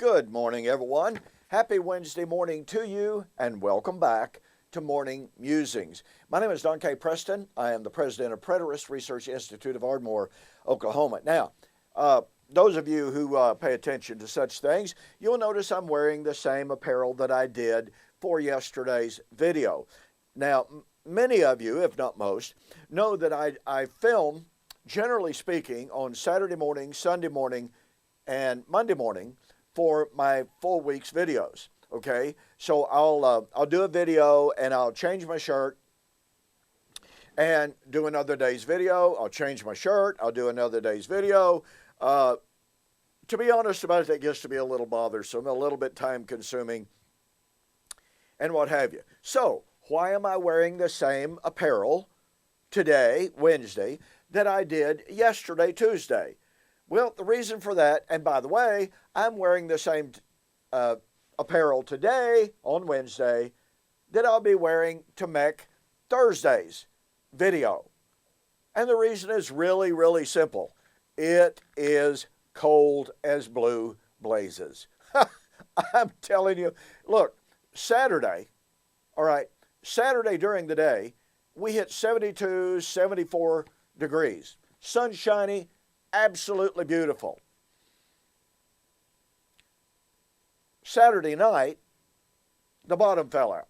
Good morning, everyone. Happy Wednesday morning to you, and welcome back to Morning Musings. My name is Don K. Preston. I am the president of Preterist Research Institute of Ardmore, Oklahoma. Now, those of you who pay attention to such things, you'll notice I'm wearing the same apparel that I did for yesterday's video. Now, many of you, if not most, know that I film, generally speaking, on Saturday morning, Sunday morning, and Monday morning for my full week's videos. Okay, so I'll do a video and I'll change my shirt and do another day's video. I'll change my shirt. I'll do another day's video. To be honest about it, that gets to be a little bothersome, a little bit time consuming, and what have you. So why am I wearing the same apparel today, Wednesday, that I did yesterday, Tuesday? Well, the reason for that, and by the way, I'm wearing the same apparel today on Wednesday that I'll be wearing to make Thursday's video. And the reason is really, really simple. It is cold as blue blazes. I'm telling you, look, Saturday, all right, Saturday during the day, we hit 72, 74 degrees. Sunshiny, absolutely beautiful. Saturday night, the bottom fell out.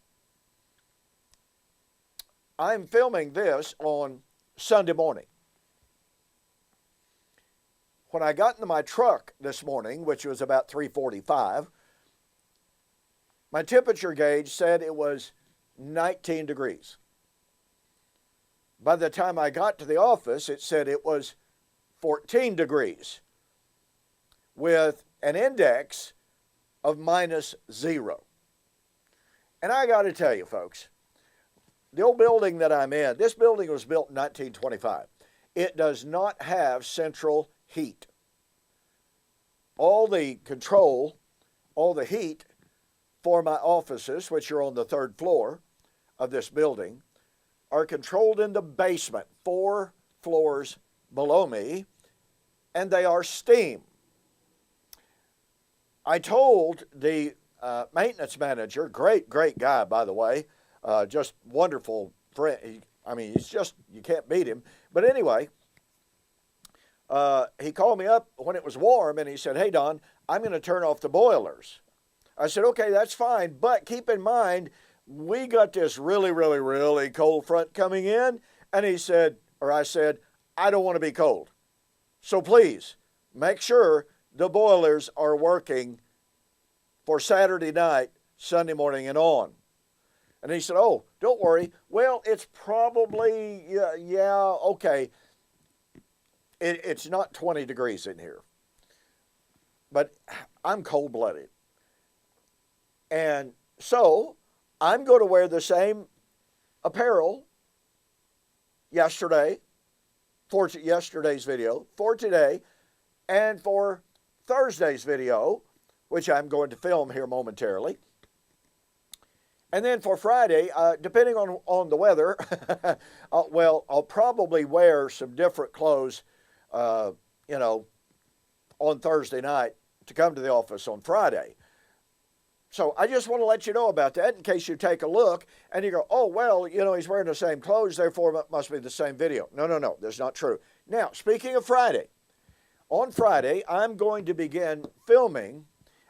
I'm filming this on Sunday morning. When I got into my truck this morning, which was about 3:45, my temperature gauge said it was 19 degrees. By the time I got to the office, it said it was 14 degrees with an index of -0. And I got to tell you, folks, the old building that I'm in, this building was built in 1925. It does not have central heat. All the control, all the heat for my offices, which are on the third floor of this building, are controlled in the basement, 4 floors below me, and they are steam. I told the maintenance manager, great guy, by the way, just wonderful friend. He's just, you can't beat him. But anyway, he called me up when it was warm, and he said, "Hey, Don, I'm going to turn off the boilers." I said, "Okay, that's fine, but keep in mind, we got this really, really, really cold front coming in." And he said, or I said, "I don't want to be cold. So please, make sure the boilers are working for Saturday night, Sunday morning, and on." And he said, "Oh, don't worry. Well, it's probably, yeah, okay. It's not 20 degrees in here. But I'm cold-blooded. And so I'm going to wear the same apparel yesterday, for yesterday's video, for today, and for Thursday's video, which I'm going to film here momentarily. And then for Friday, depending on the weather, I'll probably wear some different clothes, on Thursday night to come to the office on Friday. So I just want to let you know about that in case you take a look and you go, "Oh, well, he's wearing the same clothes, therefore it must be the same video." No, that's not true. Now, speaking of Friday, on Friday, I'm going to begin filming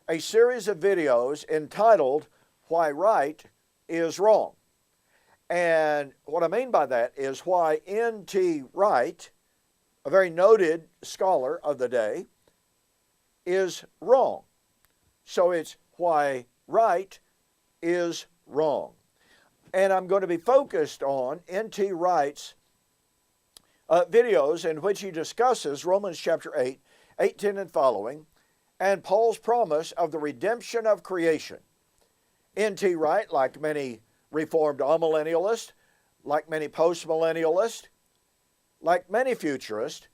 a series of videos entitled "Why Right is Wrong." And what I mean by that is why N.T. Wright, a very noted scholar of the day, is wrong. So it's why right is wrong. And I'm going to be focused on N.T. Wright's videos in which he discusses Romans chapter 8, 18 and following, and Paul's promise of the redemption of creation. N.T. Wright, like many Reformed amillennialists, like many postmillennialists, like many futurists,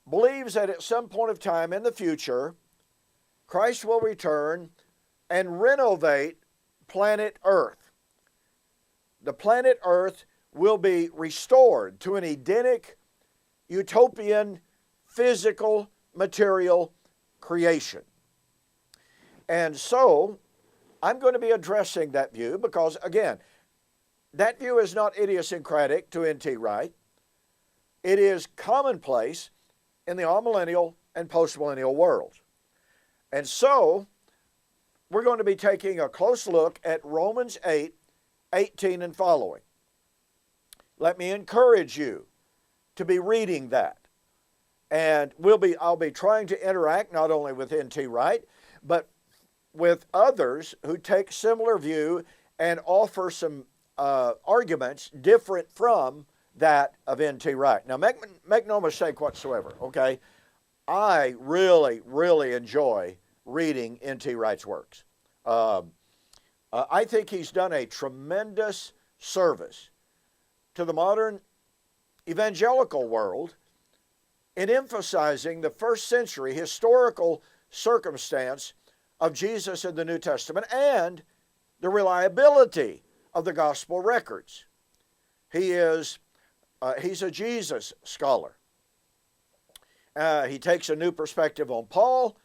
believes that at some point of time in the future, Christ will return and renovate planet Earth. The planet Earth will be restored to an Edenic, utopian, physical, material creation. And so I'm going to be addressing that view because, again, that view is not idiosyncratic to N.T. Wright. It is commonplace in the amillennial and postmillennial worlds. And so we're going to be taking a close look at Romans 8:18 and following. Let me encourage you to be reading that. And I'll be trying to interact not only with N.T. Wright, but with others who take similar view and offer some arguments different from that of N.T. Wright. Now, make no mistake whatsoever, okay? I really, really enjoy reading N.T. Wright's works. I think he's done a tremendous service to the modern evangelical world in emphasizing the first century historical circumstance of Jesus in the New Testament and the reliability of the gospel records. He's a Jesus scholar. He takes a new perspective on Paul,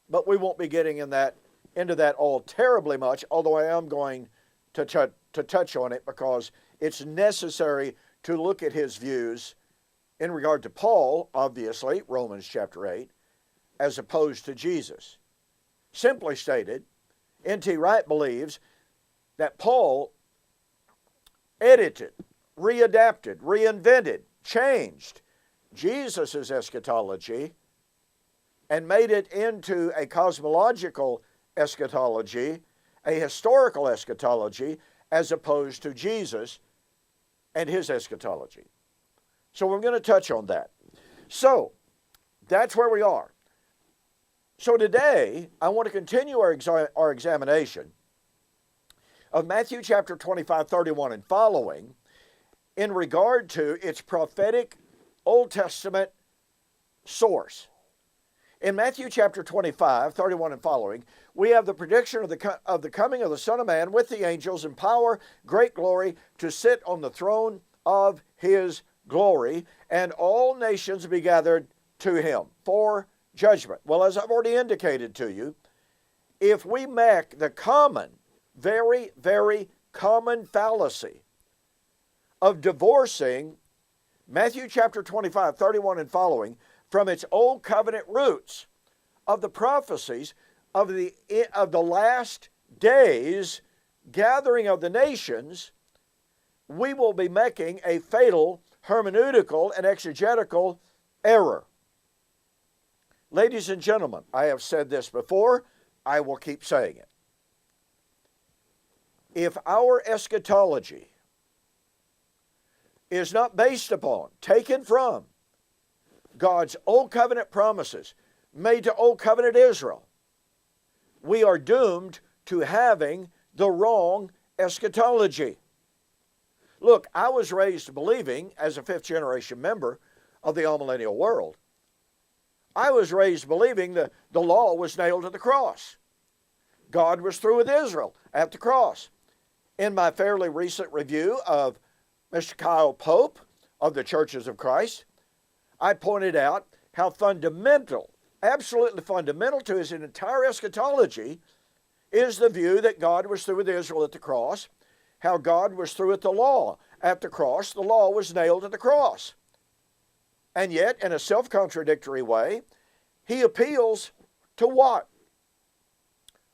but we won't be getting into that all terribly much, although I am going to touch on it because it's necessary to look at his views in regard to Paul, obviously, Romans chapter 8, as opposed to Jesus. Simply stated, N.T. Wright believes that Paul edited, readapted, reinvented, changed Jesus' eschatology and made it into a cosmological eschatology, a historical eschatology, as opposed to Jesus and his eschatology. So we're going to touch on that. So that's where we are. So today, I want to continue our examination of Matthew chapter 25, 31 and following in regard to its prophetic Old Testament source. In Matthew chapter 25, 31 and following, we have the prediction of the coming of the Son of Man with the angels in power, great glory, to sit on the throne of his glory, and all nations be gathered to him for judgment. Well, as I've already indicated to you, if we make the common, very, very common fallacy of divorcing Matthew chapter 25, 31 and following from its old covenant roots of the prophecies of the last days gathering of the nations, we will be making a fatal hermeneutical and exegetical error. Ladies and gentlemen, I have said this before, I will keep saying it. If our eschatology is not based upon, taken from, God's Old Covenant promises made to Old Covenant Israel, we are doomed to having the wrong eschatology. Look, I was raised believing, as a fifth-generation member of the amillennial world, I was raised believing that the law was nailed to the cross. God was through with Israel at the cross. In my fairly recent review of Mr. Kyle Pope of the Churches of Christ, I pointed out how fundamental, absolutely fundamental to his entire eschatology is the view that God was through with Israel at the cross, how God was through with the law at the cross. The law was nailed to the cross. And yet, in a self-contradictory way, he appeals to what?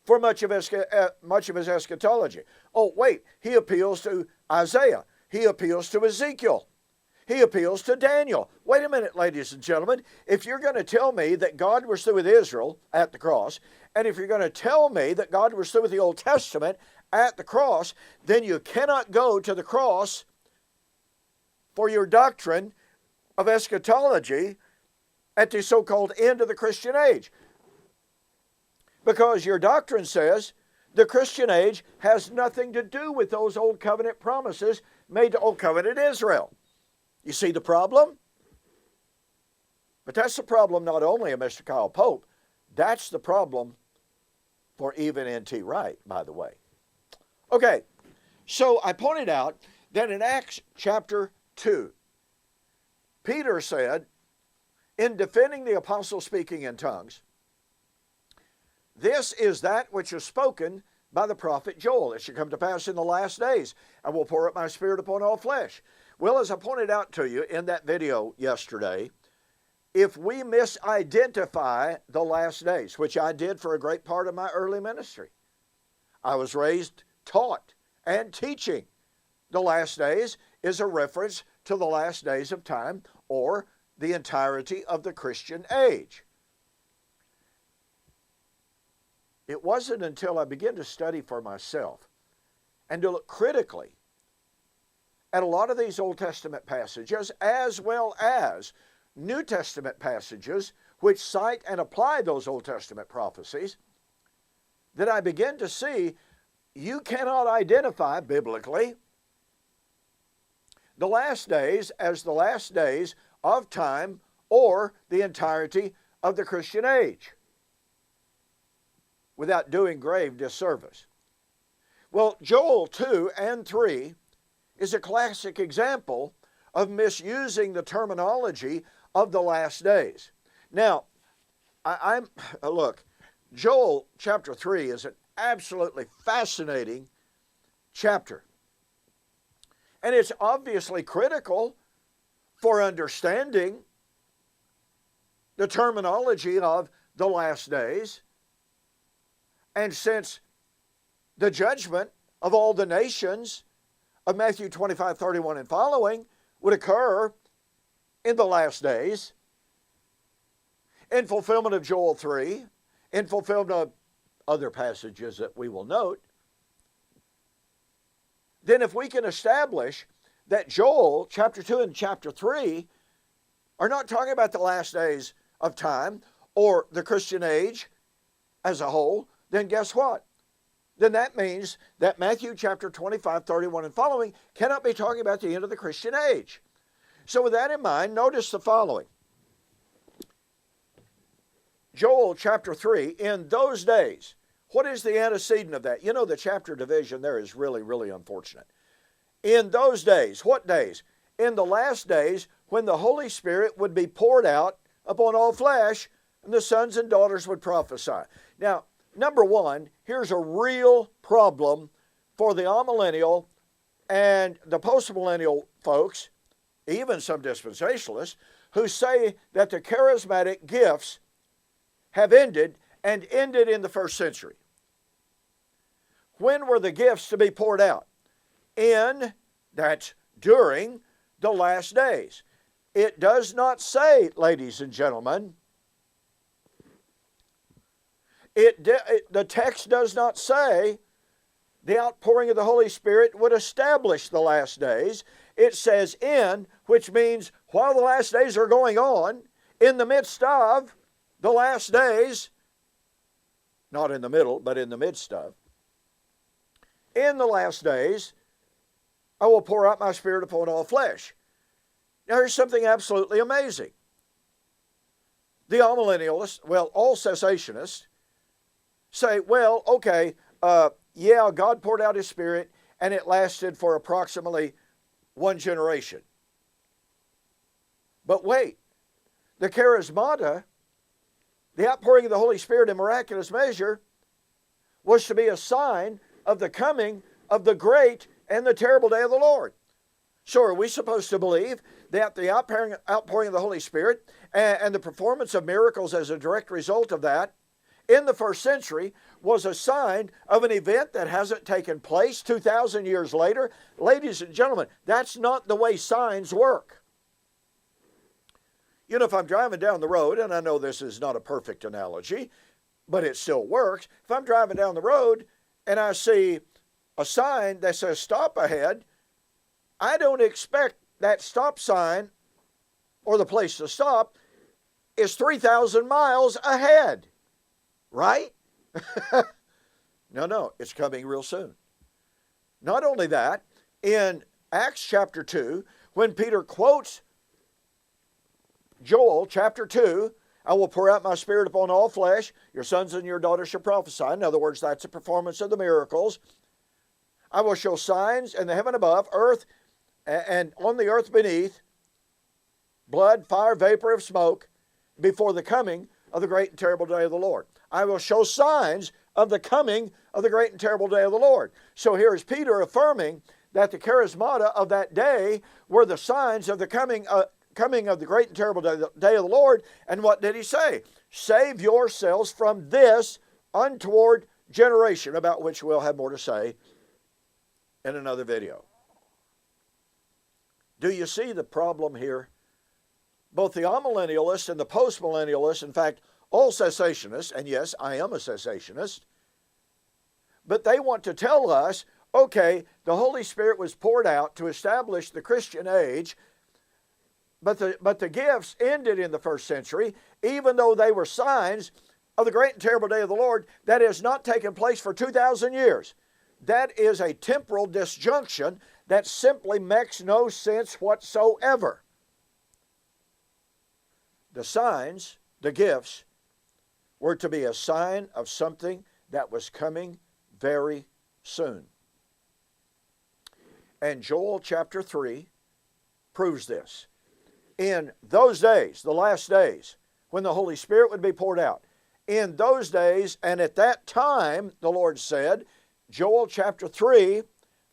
For much of his eschatology. Oh, wait, he appeals to Isaiah. He appeals to Ezekiel. He appeals to Daniel. Wait a minute, ladies and gentlemen. If you're going to tell me that God was through with Israel at the cross, and if you're going to tell me that God was through with the Old Testament at the cross, then you cannot go to the cross for your doctrine of eschatology at the so-called end of the Christian age. Because your doctrine says the Christian age has nothing to do with those Old Covenant promises made to Old Covenant Israel. You see the problem? But that's the problem not only of Mr. Kyle Pope, that's the problem for even N.T. Wright, by the way. Okay, so I pointed out that in Acts chapter 2, Peter said, in defending the apostles speaking in tongues, this is that which is spoken by the prophet Joel. It shall come to pass in the last days, I will pour out my Spirit upon all flesh. Well, as I pointed out to you in that video yesterday, if we misidentify the last days, which I did for a great part of my early ministry, I was raised, taught, and teaching the last days is a reference to the last days of time or the entirety of the Christian age. It wasn't until I began to study for myself and to look critically at a lot of these Old Testament passages as well as New Testament passages which cite and apply those Old Testament prophecies that I began to see you cannot identify biblically the last days as the last days of time or the entirety of the Christian age without doing grave disservice. Well, Joel 2 and 3 is a classic example of misusing the terminology of the last days. Now, look, Joel chapter 3 is an absolutely fascinating chapter. And it's obviously critical for understanding the terminology of the last days. And since the judgment of all the nations of Matthew 25:31 and following would occur in the last days, in fulfillment of Joel 3, in fulfillment of other passages that we will note, then if we can establish that Joel chapter 2 and chapter 3 are not talking about the last days of time or the Christian age as a whole, then guess what? Then that means that Matthew chapter 25:31 and following cannot be talking about the end of the Christian age. So with that in mind, notice the following. Joel chapter 3, in those days, what is the antecedent of that? You know, the chapter division there is really, really unfortunate. In those days, what days? In the last days, when the Holy Spirit would be poured out upon all flesh, and the sons and daughters would prophesy. Now, number one, here's a real problem for the amillennial and the postmillennial folks, even some dispensationalists, who say that the charismatic gifts have ended and ended in the first century. When were the gifts to be poured out? That's during the last days. It does not say, ladies and gentlemen, the text does not say the outpouring of the Holy Spirit would establish the last days. It says in, which means while the last days are going on, in the midst of the last days, not in the middle, but in the midst of, in the last days, I will pour out my Spirit upon all flesh. Now here's something absolutely amazing. The amillennialists, well, all cessationists, say, well, okay, yeah, God poured out His Spirit, and it lasted for approximately one generation. But wait, the charismata, the outpouring of the Holy Spirit in miraculous measure, was to be a sign of the coming of the great and the terrible day of the Lord. So are we supposed to believe that the outpouring of the Holy Spirit and the performance of miracles as a direct result of that in the first century was a sign of an event that hasn't taken place 2,000 years later? Ladies and gentlemen, that's not the way signs work. You know, if I'm driving down the road, and I know this is not a perfect analogy, but it still works. If I'm driving down the road and I see a sign that says stop ahead, I don't expect that stop sign or the place to stop is 3,000 miles ahead, right? No, it's coming real soon. Not only that, in Acts chapter 2, when Peter quotes Joel chapter 2, I will pour out my Spirit upon all flesh, your sons and your daughters shall prophesy. In other words, that's a performance of the miracles. I will show signs in the heaven above, earth, and on the earth beneath, blood, fire, vapor of smoke, before the coming of the great and terrible day of the Lord. I will show signs of the coming of the great and terrible day of the Lord. So here is Peter affirming that the charismata of that day were the signs of the coming of the great and terrible day of the Lord. And what did he say? Save yourselves from this untoward generation, about which we'll have more to say in another video. Do you see the problem here? Both the amillennialists and the postmillennialists, in fact, all cessationists, and yes, I am a cessationist, but they want to tell us, okay, the Holy Spirit was poured out to establish the Christian age, but the gifts ended in the first century, even though they were signs of the great and terrible day of the Lord that has not taken place for 2,000 years. That is a temporal disjunction that simply makes no sense whatsoever. The signs, the gifts, were to be a sign of something that was coming very soon. And Joel chapter 3 proves this. In those days, the last days, when the Holy Spirit would be poured out, in those days and at that time, the Lord said, Joel chapter 3,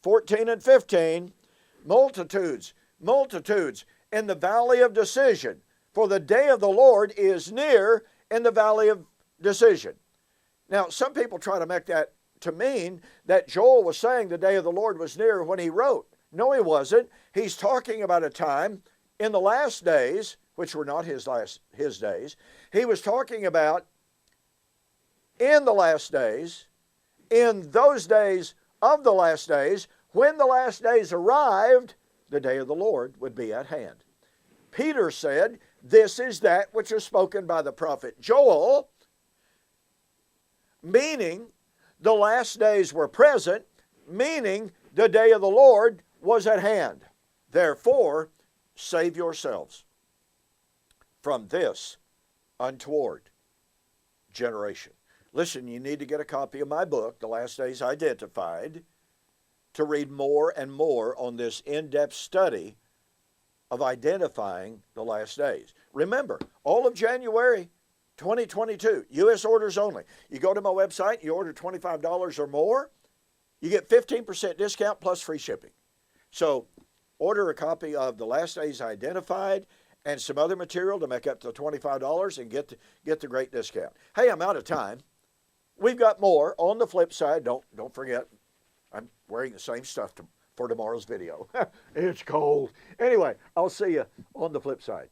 14 and 15, multitudes in the valley of decision, for the day of the Lord is near in the valley of decision. Now, some people try to make that to mean that Joel was saying the day of the Lord was near when he wrote. No, he wasn't. He's talking about a time in the last days, which were not his days. He was talking about in the last days, in those days of the last days, when the last days arrived, the day of the Lord would be at hand. Peter said, this is that which was spoken by the prophet Joel, meaning the last days were present, meaning the day of the Lord was at hand. Therefore, save yourselves from this untoward generation. Listen, you need to get a copy of my book, The Last Days Identified, to read more and more on this in-depth study of identifying the last days. Remember, all of January 2022, U.S. orders only. You go to my website, you order $25 or more, you get 15% discount plus free shipping. So order a copy of The Last Days Identified and some other material to make up to $25 and get the great discount. Hey, I'm out of time. We've got more on the flip side. Don't forget, I'm wearing the same stuff for tomorrow's video. It's cold. Anyway, I'll see you on the flip side.